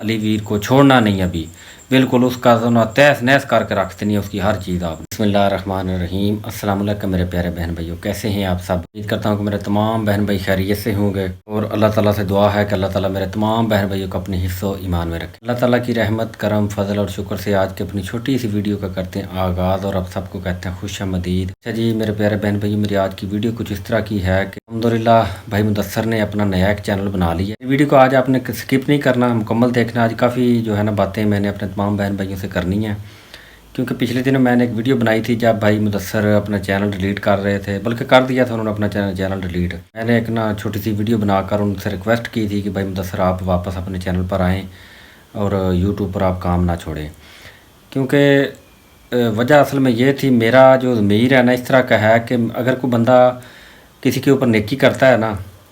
अली वीर को छोड़ना नहीं अभी, बिल्कुल उसका जो तहस नहस करके रख देनी है उसकी हर चीज़ आप। बिस्मिल्लाहिर्रहमानिर्रहीम। अस्सलाम वालेकुम मेरे प्यारे बहन भाइयों, कैसे हैं आप सब। उम्मीद करता हूँ कि मेरे तमाम बहन भाई खैरियत से होंगे और अल्लाह ताला से दुआ है कि अल्लाह ताला मेरे तमाम बहन भाइयों को अपने हिस्सों ईमान में रखे। अल्लाह ताला की रहमत करम फजल और शुक्र से आज की अपनी छोटी सी वीडियो का करते हैं आगाज़ और आप सबको कहते हैं खुशामदीद। अच्छा जी मेरे प्यारे बहन भाइयों, मेरी आज की वीडियो कुछ इस तरह की है कि अल्हम्दुलिल्लाह भाई मुदस्सर ने अपना नया एक चैनल बना लिया है। वीडियो को आज आपने स्किप नहीं करना, मुकम्मल देखना। आज काफ़ी जो है ना बातें मैंने अपने तमाम बहन भाइयों से करनी है, क्योंकि पिछले दिनों मैंने एक वीडियो बनाई थी जब भाई मुदस्सर अपना चैनल डिलीट कर रहे थे, बल्कि कर दिया था उन्होंने अपना चैनल डिलीट। मैंने एक ना छोटी सी वीडियो बनाकर उनसे रिक्वेस्ट की थी कि भाई मुदस्सर आप वापस अपने चैनल पर आएँ और यूट्यूब पर आप काम ना छोड़ें, क्योंकि वजह असल में ये थी, मेरा जो ज़मीर है ना इस तरह का है कि अगर कोई बंदा किसी के ऊपर नेकी करता है ना,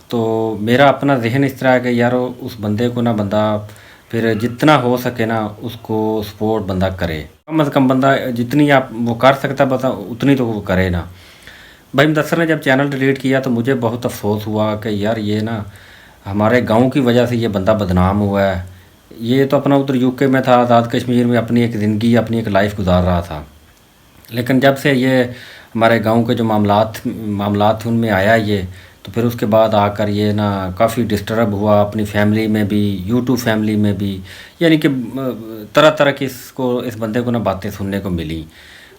तो मेरा अपना जहन इस तरह है कि यार उस बंदे को ना बंदा फिर जितना हो सके ना उसको सपोर्ट बंदा करे। कम से कम बंदा जितनी आप वो कर सकता बता उतनी तो वो करे ना। भाई मुदस्सर ने जब चैनल डिलीट किया तो मुझे बहुत अफसोस हुआ कि यार ये ना हमारे गांव की वजह से ये बंदा बदनाम हुआ है। ये तो अपना उधर यूके में था, आज़ाद कश्मीर में अपनी एक ज़िंदगी अपनी एक लाइफ गुजार रहा था, लेकिन जब से ये हमारे गांव के जो मामलात थे उनमें आया ये, तो फिर उसके बाद आकर ये ना काफ़ी डिस्टर्ब हुआ अपनी फैमिली में भी, यूट्यूब फैमिली में भी, यानी कि तरह तरह की इस बंदे को ना बातें सुनने को मिली।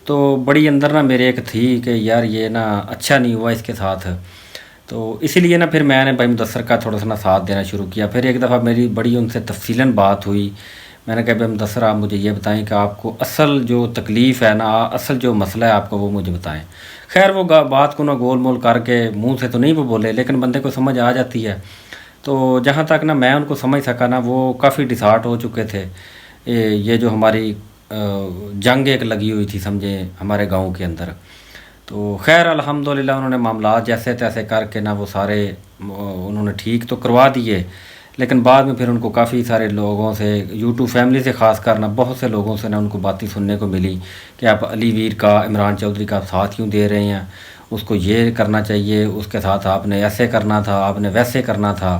तो बड़ी अंदर ना मेरे एक थी कि यार ये ना अच्छा नहीं हुआ इसके साथ। तो इसीलिए ना फिर मैंने भाई मुदस्सर का थोड़ा सा ना साथ देना शुरू किया। फिर एक दफ़ा मेरी बड़ी उनसे तफसीलन बात हुई। मैंने कहा भाई मुदस्सर आप मुझे ये बताएं कि आपको असल जो तकलीफ़ है ना, असल जो मसला है आपका वो मुझे बताएं। खैर वो बात को ना गोल मोल करके मुंह से तो नहीं वो बोले, लेकिन बंदे को समझ आ जाती है। तो जहाँ तक ना मैं उनको समझ सका ना, वो काफ़ी डिसहार्ट हो चुके थे। ये जो हमारी जंग एक लगी हुई थी समझे हमारे गांव के अंदर। तो खैर अल्हम्दुलिल्लाह उन्होंने मामला जैसे तैसे करके ना वो सारे उन्होंने ठीक तो करवा दिए, लेकिन बाद में फिर उनको काफ़ी सारे लोगों से, यूट्यूब फैमिली से ख़ास कर ना बहुत से लोगों से ना उनको बातें सुनने को मिली कि आप अली वीर का, इमरान चौधरी का साथ क्यों दे रहे हैं, उसको ये करना चाहिए, उसके साथ आपने ऐसे करना था, आपने वैसे करना था।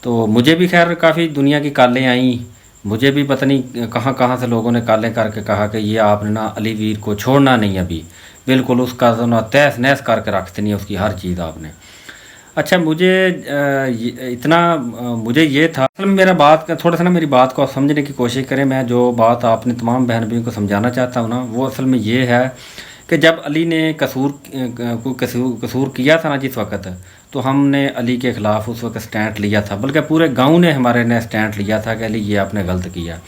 तो मुझे भी खैर काफ़ी दुनिया की कालें आई, मुझे भी पता नहीं कहाँ कहाँ से लोगों ने कालें करके कहा कि ये आपने ना अली वीर को छोड़ना नहीं अभी, बिल्कुल उसका जो ना तहस नहस करके रख देनी है उसकी हर चीज़ आपने। अच्छा मुझे मुझे ये था, असल में मेरा बात का थोड़ा सा ना मेरी बात को आप समझने की कोशिश करें। मैं जो बात आपने तमाम बहन भाइयों को समझाना चाहता हूँ ना, वो असल में ये है कि जब अली ने कसूर किया था ना जिस वक्त, तो हमने अली के ख़िलाफ़ उस वक्त स्टैंड लिया था, बल्कि पूरे गांव ने हमारे ने स्टैंड लिया था कि अली ये आपने गलत किया।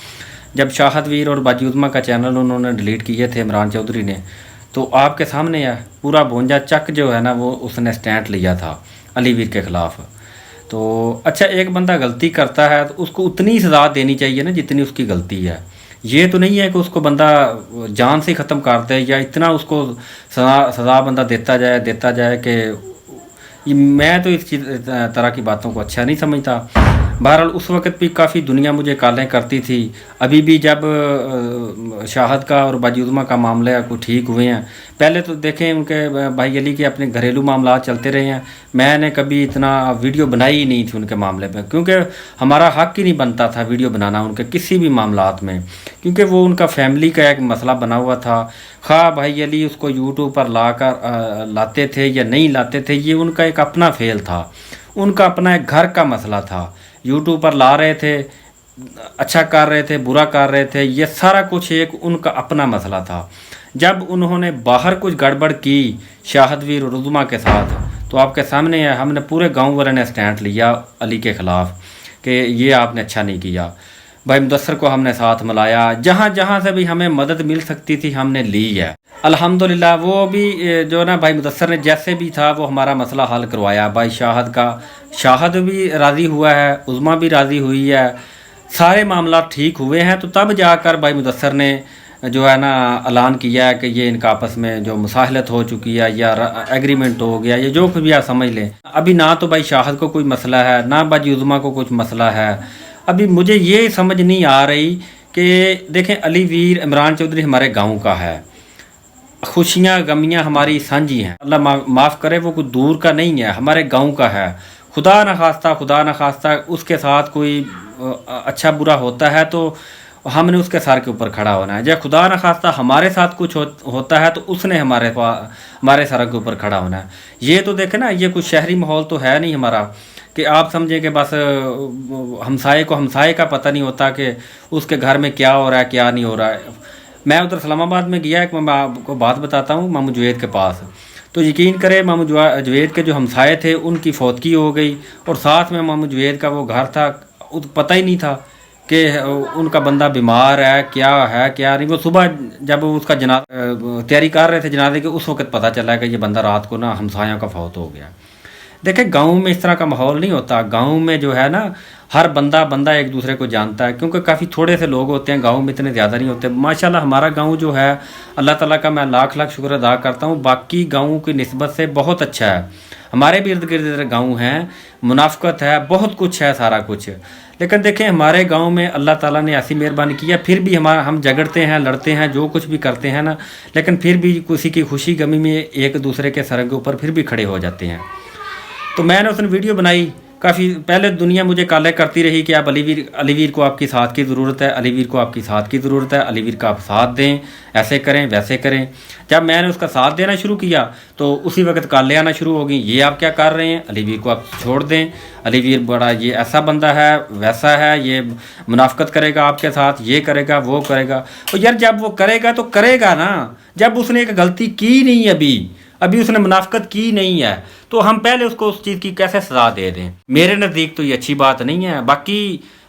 जब शाहद वीर और बाजी उज़्मा का चैनल उन्होंने डिलीट किए थे इमरान चौधरी ने, तो आपके सामने है पूरा बोंजा चक जो है ना वो उसने स्टैंड लिया था अली वीर के ख़िलाफ़। तो अच्छा एक बंदा गलती करता है तो उसको उतनी सज़ा देनी चाहिए ना जितनी उसकी गलती है। ये तो नहीं है कि उसको बंदा जान से ख़त्म कर दे या इतना उसको सज़ा बंदा देता जाए कि मैं तो इस तरह की बातों को अच्छा नहीं समझता। बहरहाल उस वक़्त भी काफ़ी दुनिया मुझे कालें करती थी। अभी भी जब शाहद का और बाजी उज़्मा का मामला को ठीक हुए हैं, पहले तो देखें उनके भाई अली के अपने घरेलू मामला चलते रहे हैं, मैंने कभी इतना वीडियो बनाई ही नहीं थी उनके मामले पे, क्योंकि हमारा हक़ ही नहीं बनता था वीडियो बनाना उनके किसी भी मामलात में, क्योंकि वो उनका फैमिली का एक मसला बना हुआ था। खा भाई अली उसको यूट्यूब पर लाते थे या नहीं लाते थे, ये उनका एक अपना फेल था, उनका अपना एक घर का मसला था। यूट्यूब पर ला रहे थे, अच्छा कर रहे थे, बुरा कर रहे थे, ये सारा कुछ एक उनका अपना मसला था। जब उन्होंने बाहर कुछ गड़बड़ की शाहद वीर और उज़्मा के साथ, तो आपके सामने है हमने पूरे गांव वाले ने स्टैंड लिया अली के ख़िलाफ़ कि ये आपने अच्छा नहीं किया। भाई मुदस्सर को हमने साथ मिलाया, जहाँ जहाँ से भी हमें मदद मिल सकती थी हमने ली है। अल्हम्दुलिल्लाह वो भी जो ना भाई मुदस्सर ने जैसे भी था वो हमारा मसला हल करवाया। भाई शाहद भी राज़ी हुआ है, उज़्मा भी राज़ी हुई है, सारे मामला ठीक हुए हैं। तो तब जाकर भाई मुदस्सर ने जो है ना ऐलान किया है कि ये इनका आपस में जो मुसाहलत हो चुकी है या एग्रीमेंट हो गया, ये जो कुछ भी आप समझ लें। अभी ना तो भाई शाहद को कोई मसला है, ना बाजी उज़्मा को कुछ मसला है। अभी मुझे ये समझ नहीं आ रही कि देखें अली वीर, इमरान चौधरी हमारे गाँव का है, खुशियाँ गमियाँ हमारी साझी हैं, अल्लाह माफ़ करे वो कोई दूर का नहीं है, हमारे गांव का है। खुदा न खास्ता उसके साथ कोई अच्छा बुरा होता है तो हमने उसके सर के ऊपर खड़ा होना है। जब खुदा न खास्ता हमारे साथ कुछ होता है तो उसने हमारे सर के ऊपर खड़ा होना है। ये तो देखे ना, ये कुछ शहरी माहौल तो है नहीं हमारा कि आप समझें कि बस हमसाए को हमसाए का पता नहीं होता कि उसके घर में क्या हो रहा है क्या नहीं हो रहा है। मैं उधर इस्लामाबाद में गया, एक मैं आपको बात बताता हूँ, मामू जुवैद के पास। तो यकीन करें मामू जुवैद के जो हमसाए थे उनकी फौतगी हो गई, और साथ में मामू जुवैद का वो घर था, पता ही नहीं था कि उनका बंदा बीमार है क्या नहीं। वो सुबह जब उसका तैयारी कर रहे थे जनाजे की, उस वक्त पता चला कि ये बंदा रात को ना हमसायों का फौत हो गया। देखें गांव में इस तरह का माहौल नहीं होता। गांव में जो है ना, हर बंदा एक दूसरे को जानता है, क्योंकि काफ़ी थोड़े से लोग होते हैं गांव में, इतने ज़्यादा नहीं होते। माशाल्लाह हमारा गांव जो है, अल्लाह ताला का मैं लाख लाख शुक्र अदा करता हूँ, बाकी गाँवों की निस्बत से बहुत अच्छा है। हमारे भी इर्द गिर्द गाँव हैं, मुनाफकत है, बहुत कुछ है, सारा कुछ। लेकिन देखें हमारे गांव में अल्लाह ताला ने ऐसी मेहरबानी की है, फिर भी हम झगड़ते हैं, लड़ते हैं, जो कुछ भी करते हैं ना, लेकिन फिर भी किसी की खुशी गमी में एक दूसरे के सर के ऊपर फिर भी खड़े हो जाते हैं। तो मैंने उसने वीडियो बनाई, काफ़ी पहले दुनिया मुझे कॉल करती रही कि आप अलीवीर को आपकी साथ की ज़रूरत है, अलीवीर को आपकी साथ की ज़रूरत है, अलीवीर का आप साथ दें, ऐसे करें वैसे करें। जब मैंने उसका साथ देना शुरू किया तो उसी वक्त कॉलें आना शुरू हो गई, ये आप क्या कर रहे हैं, अलीवीर को आप छोड़ दें, अलीवीर बड़ा ये ऐसा बंदा है वैसा है, ये मुनाफकत करेगा आपके साथ, ये करेगा वो करेगा। और यार जब वो करेगा तो करेगा ना, जब उसने एक गलती की नहीं, अभी उसने मुनाफकत की नहीं है, तो हम पहले उसको उस चीज़ की कैसे सज़ा दे दें। मेरे नज़दीक तो ये अच्छी बात नहीं है। बाकी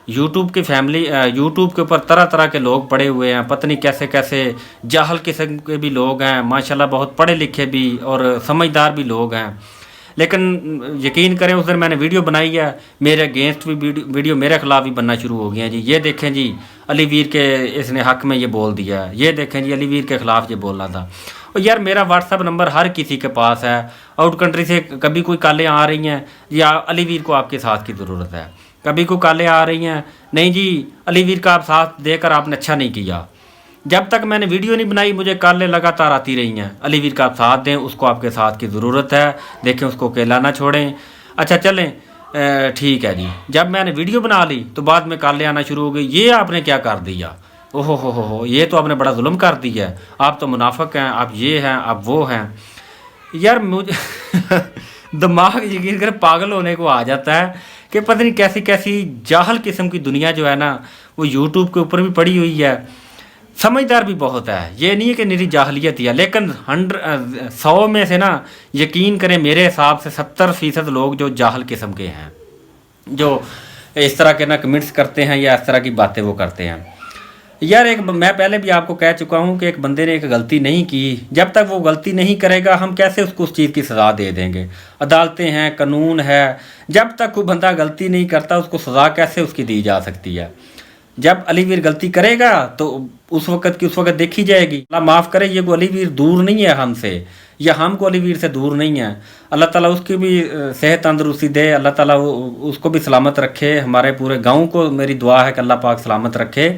यूट्यूब के ऊपर तरह तरह के लोग पड़े हुए हैं, पता नहीं कैसे कैसे जाहल किस्म के भी लोग हैं, माशाल्लाह बहुत पढ़े लिखे भी और समझदार भी लोग हैं। लेकिन यकीन करें उस दिन मैंने वीडियो बनाई है, मेरे अगेंस्ट भी वीडियो मेरे ख़िलाफ़ भी बनना शुरू हो गया है जी। ये देखें जी अलीवीर के इसने हक़ में ये बोल दिया है, ये देखें जी अलीवीर के ख़िलाफ़ ये बोलना था। और यार मेरा व्हाट्सअप नंबर हर किसी के पास है, आउट कंट्री से कभी कोई कॉलें आ रही हैं, या अलीवीर को आपके साथ की ज़रूरत है, कभी कोई कॉलें आ रही हैं, नहीं जी अलीवीर का आप साथ देकर आपने अच्छा नहीं किया। जब तक मैंने वीडियो नहीं बनाई मुझे कॉलें लगातार आती रही हैं, अलीवीर का आप साथ दें, उसको आपके साथ की ज़रूरत है, देखें उसको अकेला ना छोड़ें। अच्छा चलें ठीक है जी। जब मैंने वीडियो बना ली तो बाद में कॉलें आना शुरू हो गई, ये आपने क्या कर दिया, ओहो हो, ये तो आपने बड़ा जुल्म कर दिया है, आप तो मुनाफिक हैं, आप ये हैं, आप वो हैं। यार मुझे दिमाग यकीन कर पागल होने को आ जाता है कि पता नहीं कैसी कैसी जाहल किस्म की दुनिया जो है ना वो यूट्यूब के ऊपर भी पड़ी हुई है। समझदार भी बहुत है, ये नहीं है कि निरी जाहलियत ही है, लेकिन 100 में से ना यकीन करें मेरे हिसाब से 70% लोग जो जाहल किस्म के हैं, जो इस तरह के ना कमेंट्स करते हैं या इस तरह की बातें वो करते हैं। यार मैं पहले भी आपको कह चुका हूँ कि एक बंदे ने एक गलती नहीं की, जब तक वो गलती नहीं करेगा हम कैसे उसको उस चीज़ की सज़ा दे देंगे। अदालतें हैं, कानून है, जब तक कोई बंदा गलती नहीं करता उसको सज़ा कैसे उसकी दी जा सकती है। जब अलीवीर गलती करेगा तो उस वक्त देखी जाएगी। अल्लाह माफ़ करे, ये कोई अलीवीर दूर नहीं है हमसे, या हम को अलीवीर से दूर नहीं है। अल्लाह ताला उसकी भी सेहत तंदरुस्ती दे, अल्लाह ताला उसको भी सलामत रखे, हमारे पूरे गाँव को मेरी दुआ है कि अल्लाह पाक सलामत रखे।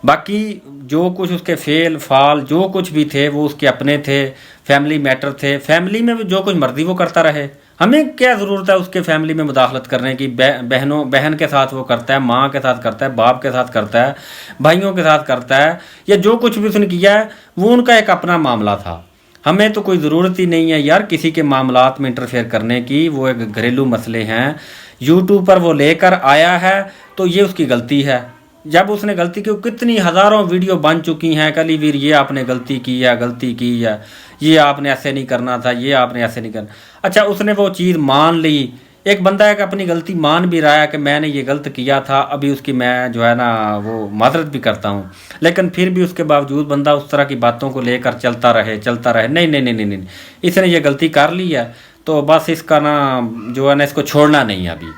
बाकी जो कुछ उसके फेल फाल जो कुछ भी थे वो उसके अपने थे, फैमिली मैटर थे, फैमिली में भी जो कुछ मर्जी वो करता रहे, हमें क्या ज़रूरत है उसके फैमिली में मुदाखलत करने की। बहन के साथ वो करता है, माँ के साथ करता है, बाप के साथ करता है, भाइयों के साथ करता है, या जो कुछ भी उसने किया है वो उनका एक अपना मामला था। हमें तो कोई ज़रूरत ही नहीं है यार किसी के मामलात में इंटरफेयर करने की, वो एक घरेलू मसले हैं। यूट्यूब पर वो लेकर आया है तो ये उसकी गलती है। जब उसने गलती की, कितनी हज़ारों वीडियो बन चुकी हैं, अलीवीर ये आपने गलती की है, ये आपने ऐसे नहीं करना था, ये आपने ऐसे नहीं करना। अच्छा उसने वो चीज़ मान ली, एक बंदा एक अपनी गलती मान भी रहा है कि मैंने ये गलत किया था, अभी उसकी मैं जो है ना वो माजरत भी करता हूँ, लेकिन फिर भी उसके बावजूद बंदा उस तरह की बातों को लेकर चलता रहे। नहीं, इसने ये गलती कर ली है तो बस इसका ना जो है ना इसको छोड़ना नहीं है अभी।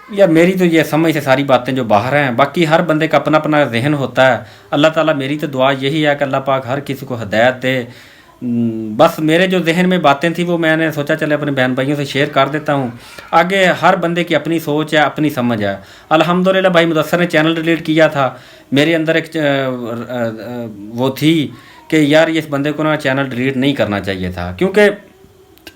यार मेरी तो ये समझ से सारी बातें जो बाहर हैं, बाकी हर बंदे का अपना अपना जहन होता है। अल्लाह ताला, मेरी तो दुआ यही है कि अल्लाह पाक हर किसी को हिदायत दे। बस मेरे जो जहन में बातें थी वो मैंने सोचा चले अपने बहन भाइयों से शेयर कर देता हूँ। आगे हर बंदे की अपनी सोच है, अपनी समझ है। अल्हम्दुलिल्लाह भाई मुदस्सर ने चैनल डिलीट किया था, मेरे अंदर एक वो थी कि यार इस बंदे को ना चैनल डिलीट नहीं करना चाहिए था, क्योंकि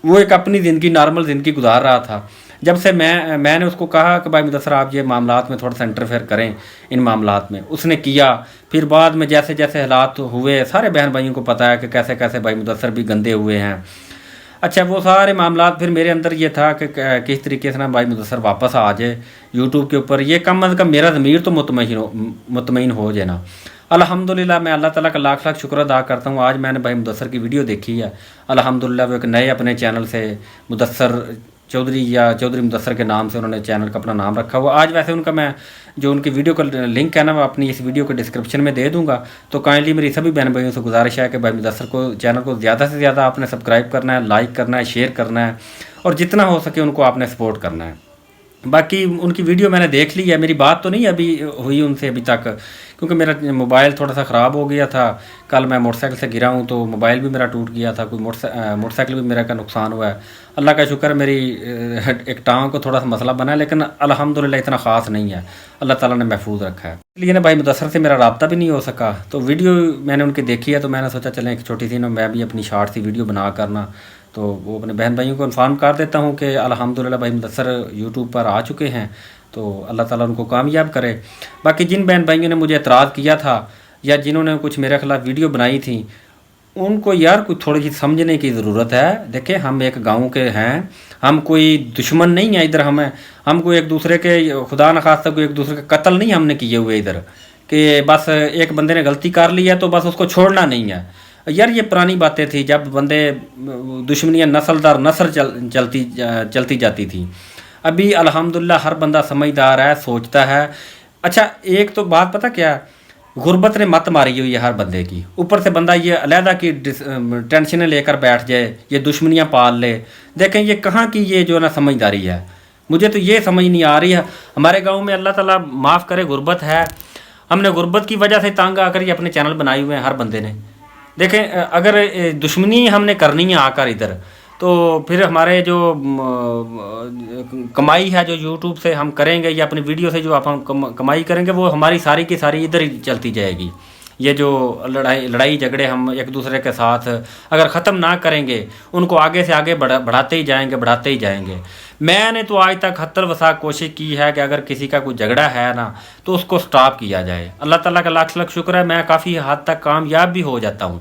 वो एक अपनी ज़िंदगी नॉर्मल ज़िंदगी गुजार रहा था। جب سے میں نے اس کو کہا کہ بھائی مدثر آپ یہ معاملات میں تھوڑا سا انٹرفیئر کریں ان معاملات میں، اس نے کیا. پھر بعد میں جیسے جیسے حالات ہوئے، سارے بہن بھائیوں کو پتہ ہے کہ کیسے کیسے بھائی مدثر بھی گندے ہوئے ہیں. اچھا وہ سارے معاملات پھر میرے اندر یہ تھا کہ کس طریقے سے نا بھائی مدثر واپس آ جائے یوٹیوب کے اوپر، یہ کم از کم میرا ضمیر تو مطمئن ہو جائے نا. الحمدللہ میں اللہ تعالیٰ کا لاکھ لاکھ شکر ادا کرتا ہوں. آج میں نے بھائی مدثر کی ویڈیو دیکھی ہے، الحمدللہ وہ ایک نئے اپنے چینل سے مدثر چودھری یا چودھری مدثر کے نام سے انہوں نے چینل کا اپنا نام رکھا ہوا. آج ویسے ان کا میں جو ان کی ویڈیو کا لنک ہے نا وہ اپنی اس ویڈیو کے ڈسکرپشن میں دے دوں گا. تو کائنڈلی میری سبھی بہن بھائیوں سے گزارش ہے کہ بھائی مدثر کو چینل کو زیادہ سے زیادہ آپ نے سبسکرائب کرنا ہے، لائک کرنا ہے، شیئر کرنا ہے، اور جتنا ہو سکے ان کو آپ نے سپورٹ کرنا ہے. باقی ان کی ویڈیو میں نے دیکھ لی ہے، میری بات تو نہیں ابھی ہوئی ان سے ابھی تک، کیونکہ میرا موبائل تھوڑا سا خراب ہو گیا تھا. کل میں موٹر سائیکل سے گرا ہوں تو موبائل بھی میرا ٹوٹ گیا تھا، کوئی موٹر سائیکل بھی میرا کا نقصان ہوا ہے. اللہ کا شکر میری ایک ٹانگ کو تھوڑا سا مسئلہ بنا ہے، لیکن الحمدللہ اتنا خاص نہیں ہے، اللہ تعالیٰ نے محفوظ رکھا ہے. اس لیے نا بھائی مدثر سے میرا رابطہ بھی نہیں ہو سکا. تو ویڈیو میں نے ان کی دیکھی ہے تو میں نے سوچا چلیں ایک چھوٹی سی نا میں بھی اپنی شارٹ سی ویڈیو بنا کرنا تو وہ اپنے بہن بھائیوں کو انفارم کر دیتا ہوں کہ الحمدللہ بھائی مدثر یوٹیوب پر آ چکے ہیں، تو اللہ تعالیٰ ان کو کامیاب کرے. باقی جن بہن بھائیوں نے مجھے اعتراض کیا تھا یا جنہوں نے کچھ میرے خلاف ویڈیو بنائی تھی، ان کو یار کچھ تھوڑی سی سمجھنے کی ضرورت ہے. دیکھیں ہم ایک گاؤں کے ہیں، ہم کوئی دشمن نہیں ہیں ادھر. ہم کوئی ایک دوسرے کے خدا نخواستہ کوئی ایک دوسرے کا قتل نہیں ہم نے کیے ہوئے ادھر، کہ بس ایک بندے نے غلطی کر لی ہے تو بس اس کو چھوڑنا نہیں ہے. یار یہ پرانی باتیں تھی جب بندے دشمنیاں نسل در نسل چلتی جاتی تھی. ابھی الحمدللہ ہر بندہ سمجھدار ہے، سوچتا ہے. اچھا ایک تو بات پتہ کیا، غربت نے مت ماری ہوئی ہے ہر بندے کی. اوپر سے بندہ یہ علیحدہ کی ٹینشنیں لے کر بیٹھ جائے، یہ دشمنیاں پال لے. دیکھیں یہ کہاں کی یہ جو ہے نا سمجھداری ہے، مجھے تو یہ سمجھ نہیں آ رہی ہے. ہمارے گاؤں میں اللہ تعالیٰ معاف کرے غربت ہے، ہم نے غربت کی وجہ سے تانگ آ کر یہ اپنے چینل بنائے ہوئے ہیں ہر بندے نے. دیکھیں اگر دشمنی ہم نے کرنی ہے آ کر ادھر، تو پھر ہمارے جو کمائی ہے جو یوٹیوب سے ہم کریں گے یا اپنی ویڈیو سے جو آپ ہم کمائی کریں گے وہ ہماری ساری کی ساری ادھر ہی چلتی جائے گی. یہ جو لڑائی جھگڑے ہم ایک دوسرے کے ساتھ اگر ختم نہ کریں گے، ان کو آگے سے آگے بڑھاتے ہی جائیں گے. میں نے تو آج تک حتی الوسع کوشش کی ہے کہ اگر کسی کا کوئی جھگڑا ہے نا تو اس کو سٹاپ کیا جائے. اللہ تعالیٰ کا لاکھ لاکھ شکر ہے میں کافی حد تک کامیاب بھی ہو جاتا ہوں.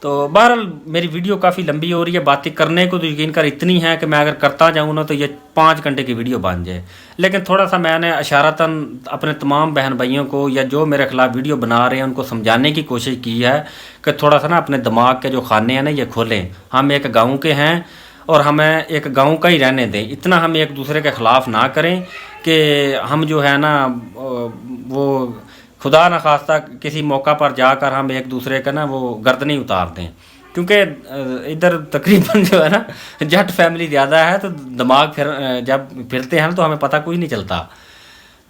تو بہرحال میری ویڈیو کافی لمبی ہو رہی ہے، باتیں کرنے کو تو یقین کر اتنی ہے کہ میں اگر کرتا جاؤں نا تو یہ 5 گھنٹے کی ویڈیو بن جائے. لیکن تھوڑا سا میں نے اشارتاً اپنے تمام بہن بھائیوں کو یا جو میرے خلاف ویڈیو بنا رہے ہیں ان کو سمجھانے کی کوشش کی ہے کہ تھوڑا سا نا اپنے دماغ کے جو خانے ہیں نا یہ کھولیں. ہم ایک گاؤں کے ہیں اور ہمیں ایک گاؤں کا ہی رہنے دیں. اتنا ہم ایک دوسرے کے خلاف نہ کریں کہ ہم جو ہے نا وہ خدا نخواستہ کسی موقع پر جا کر ہم ایک دوسرے کا نا وہ گردنیں اتار دیں. کیونکہ ادھر تقریباً جو ہے نا جٹ فیملی زیادہ ہے تو دماغ جب پھرتے ہیں تو ہمیں پتہ کوئی نہیں چلتا.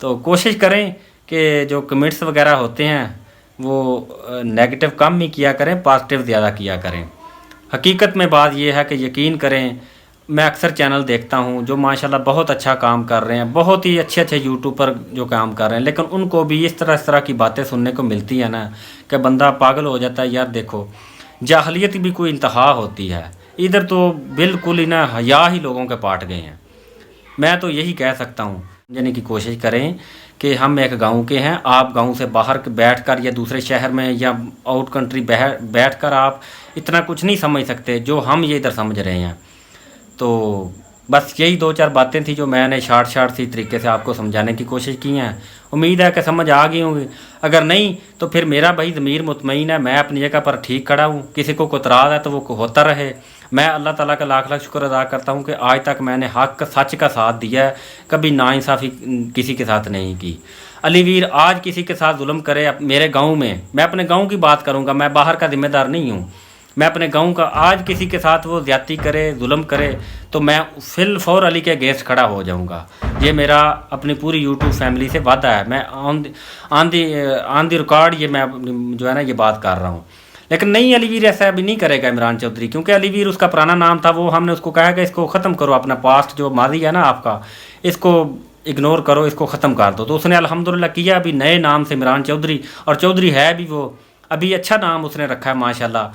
تو کوشش کریں کہ جو کمنٹس وغیرہ ہوتے ہیں وہ نیگیٹو کم ہی کیا کریں، پازیٹیو زیادہ کیا کریں. حقیقت میں بات یہ ہے کہ یقین کریں میں اکثر چینل دیکھتا ہوں جو ماشاءاللہ بہت اچھا کام کر رہے ہیں، بہت ہی اچھے یوٹیوب پر جو کام کر رہے ہیں، لیکن ان کو بھی اس طرح کی باتیں سننے کو ملتی ہیں نا کہ بندہ پاگل ہو جاتا ہے. یار دیکھو جاہلیت بھی کوئی انتہا ہوتی ہے، ادھر تو بالکل ہی نا حیا ہی لوگوں کے پاٹ گئے ہیں. میں تو یہی کہہ سکتا ہوں جانے کی کوشش کریں کہ ہم ایک گاؤں کے ہیں. آپ گاؤں سے باہر بیٹھ کر یا دوسرے شہر میں یا آؤٹ کنٹری بیٹھ کر آپ اتنا کچھ نہیں سمجھ سکتے جو ہم یہ ادھر سمجھ رہے ہیں. تو بس یہی 2-4 باتیں تھیں جو میں نے شارٹ سی طریقے سے آپ کو سمجھانے کی کوشش کی ہیں. امید ہے کہ سمجھ آ گئی ہوں گی. اگر نہیں تو پھر میرا بھائی ضمیر مطمئن ہے، میں اپنی جگہ پر ٹھیک کھڑا ہوں. کسی کو اعتراض ہے تو وہ ہوتا رہے. میں اللہ تعالیٰ کا لاکھ لاکھ شکر ادا کرتا ہوں کہ آج تک میں نے حق سچ کا ساتھ دیا ہے، کبھی ناانصافی کسی کے ساتھ نہیں کی. علی ویر آج کسی کے ساتھ ظلم کرے میرے گاؤں میں اپنے گاؤں کی بات کروں گا، میں باہر کا ذمہ دار نہیں ہوں. میں اپنے گاؤں کا آج کسی کے ساتھ وہ زیادتی کرے ظلم کرے تو میں فی الفور علی کے اگینسٹ کھڑا ہو جاؤں گا. یہ میرا اپنی پوری یوٹیوب فیملی سے وعدہ ہے. میں آن دی ریکارڈ یہ میں جو ہے نا یہ بات کر رہا ہوں. لیکن نہیں علی ویر ایسا ابھی نہیں کرے گا عمران چودھری، کیونکہ علی ویر اس کا پرانا نام تھا. وہ ہم نے اس کو کہا کہ اس کو ختم کرو، اپنا پاسٹ جو ماضی ہے نا آپ کا اس کو اگنور کرو، اس کو ختم کر دو. تو اس نے الحمدللہ کیا. ابھی نئے نام سے عمران چودھری، اور چودھری ہے بھی وہ ابھی اچھا نام اس نے رکھا ہے ماشاءاللہ.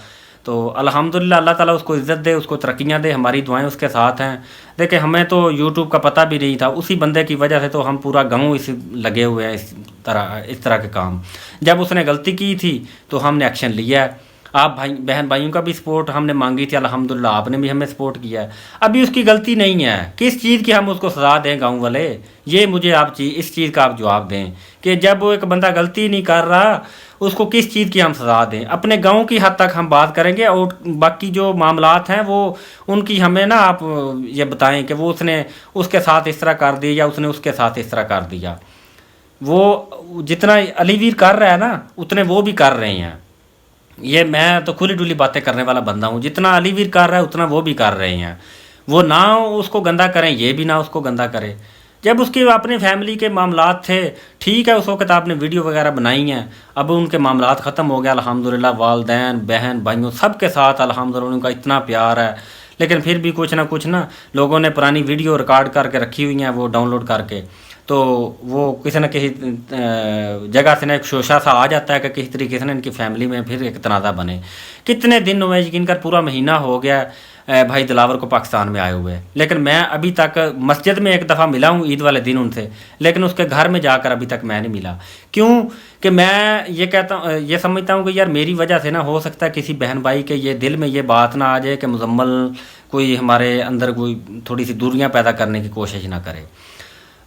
تو الحمدللہ اللہ تعالیٰ اس کو عزت دے، اس کو ترقیاں دے، ہماری دعائیں اس کے ساتھ ہیں۔ دیکھیں ہمیں تو یوٹیوب کا پتہ بھی نہیں تھا، اسی بندے کی وجہ سے تو ہم پورا گاؤں اس لگے ہوئے ہیں اس طرح کے کام۔ جب اس نے غلطی کی تھی تو ہم نے ایکشن لیا ہے۔ آپ بہن بھائیوں کا بھی سپورٹ ہم نے مانگی تھی، الحمدللہ آپ نے بھی ہمیں سپورٹ کیا ہے۔ ابھی اس کی غلطی نہیں ہے، کس چیز کی ہم اس کو سزا دیں گاؤں والے؟ یہ مجھے آپ اس چیز کا آپ جواب دیں کہ جب وہ ایک بندہ غلطی نہیں کر رہا اس کو کس چیز کی ہم سزا دیں؟ اپنے گاؤں کی حد تک ہم بات کریں گے، اور باقی جو معاملات ہیں وہ ان کی ہمیں نا آپ یہ بتائیں کہ وہ اس نے اس کے ساتھ اس طرح کر دیا یا اس نے اس کے ساتھ اس طرح کر دیا۔ وہ جتنا علی ویر کر رہا ہے نا اتنے وہ بھی کر رہے ہیں۔ یہ میں تو کھلی ڈلی باتیں کرنے والا بندہ ہوں، جتنا علی ویر کر رہا ہے اتنا وہ بھی کر رہے ہیں۔ وہ نہ اس کو گندا کریں، یہ بھی نہ اس کو گندا کرے۔ جب اس کی اپنی فیملی کے معاملات تھے ٹھیک ہے، اس وقت آپ نے ویڈیو وغیرہ بنائی ہیں، اب ان کے معاملات ختم ہو گیا الحمدللہ، والدین بہن بھائیوں سب کے ساتھ الحمدللہ ان کا اتنا پیار ہے، لیکن پھر بھی کچھ نہ لوگوں نے پرانی ویڈیو ریکارڈ کر کے رکھی ہوئی ہیں، وہ ڈاؤن لوڈ کر کے، تو وہ کسی نہ کسی جگہ سے ایک شوشہ سا آ جاتا ہے کہ کسی طریقے سے ان کی فیملی میں پھر ایک تنازع بنے۔ کتنے دن ہوئے، یقین کر پورا مہینہ ہو گیا بھائی دلاور کو پاکستان میں آئے ہوئے، لیکن میں ابھی تک مسجد میں ایک دفعہ ملا ہوں عید والے دن ان سے، لیکن اس کے گھر میں جا کر ابھی تک میں نہیں ملا۔ کیوں کہ میں یہ کہتا ہوں، یہ سمجھتا ہوں کہ یار میری وجہ سے نہ ہو سکتا ہے کسی بہن بھائی کے یہ دل میں یہ بات نہ آ جائے کہ مزمل کوئی ہمارے اندر کوئی تھوڑی سی دوریاں پیدا کرنے کی کوشش نہ کرے۔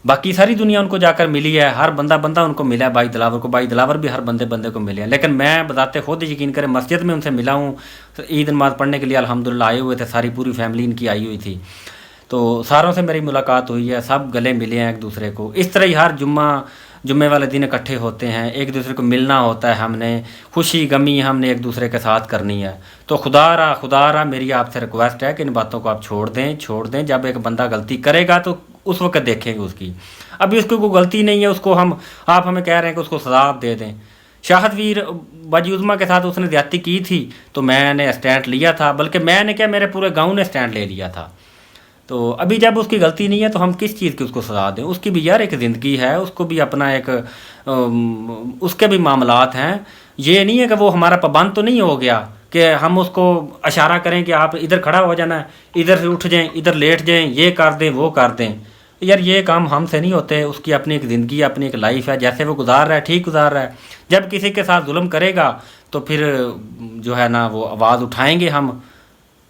باقی ساری دنیا ان کو جا کر ملی ہے، ہر بندہ ان کو ملا ہے، بھائی دلاور کو، بھائی دلاور بھی ہر بندے کو ملے ہیں، لیکن میں بذات خود یقین کریں مسجد میں ان سے ملا ہوں، عید نماز پڑھنے کے لیے الحمدللہ آئے ہوئے تھے، ساری پوری فیملی ان کی آئی ہوئی تھی، تو ساروں سے میری ملاقات ہوئی ہے، سب گلے ملے ہیں ایک دوسرے کو۔ اس طرح ہی ہر جمعے والے دن اکٹھے ہوتے ہیں، ایک دوسرے کو ملنا ہوتا ہے، ہم نے خوشی غمی ہم نے ایک دوسرے کے ساتھ کرنی ہے۔ تو خدا را میری آپ سے ریکویسٹ ہے کہ ان باتوں کو آپ چھوڑ دیں۔ جب ایک بندہ غلطی کرے گا تو اس وقت دیکھیں گے اس کی، ابھی اس کی کوئی غلطی نہیں ہے، اس کو آپ ہمیں کہہ رہے ہیں کہ اس کو سزا آپ دے دیں۔ شاہد ویر باجی عظمیٰ کے ساتھ اس نے زیادتی کی تھی تو میں نے اسٹینڈ لیا تھا، بلکہ میں نے کیا میرے پورے گاؤں نے اسٹینڈ لے لیا تھا۔ تو ابھی جب اس کی غلطی نہیں ہے تو ہم کس چیز کی اس کو سزا دیں؟ اس کی بھی یار ایک زندگی ہے، اس کو بھی اپنا ایک اس کے بھی معاملات ہیں، یہ نہیں ہے کہ وہ ہمارا پابند تو نہیں ہو گیا کہ ہم اس کو اشارہ کریں کہ آپ ادھر کھڑا ہو جانا ہے، ادھر سے اٹھ جائیں، ادھر لیٹ جائیں، یہ کر دیں وہ کر دیں۔ یار یہ کام ہم سے نہیں ہوتے، اس کی اپنی ایک زندگی اپنی ایک لائف ہے، جیسے وہ گزار رہا ہے ٹھیک گزار رہا ہے۔ جب کسی کے ساتھ ظلم کرے گا تو پھر جو ہے نا وہ آواز اٹھائیں گے ہم۔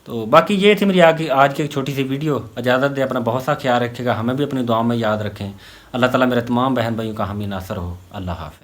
تو باقی یہ تھی میری آج کی ایک چھوٹی سی ویڈیو۔ اجازت دے، اپنا بہت سا خیال رکھے گا، ہمیں بھی اپنی دعاؤں میں یاد رکھیں۔ اللہ تعالیٰ میرے تمام بہن بھائیوں کا حامی ناصر ہو۔ اللہ حافظ۔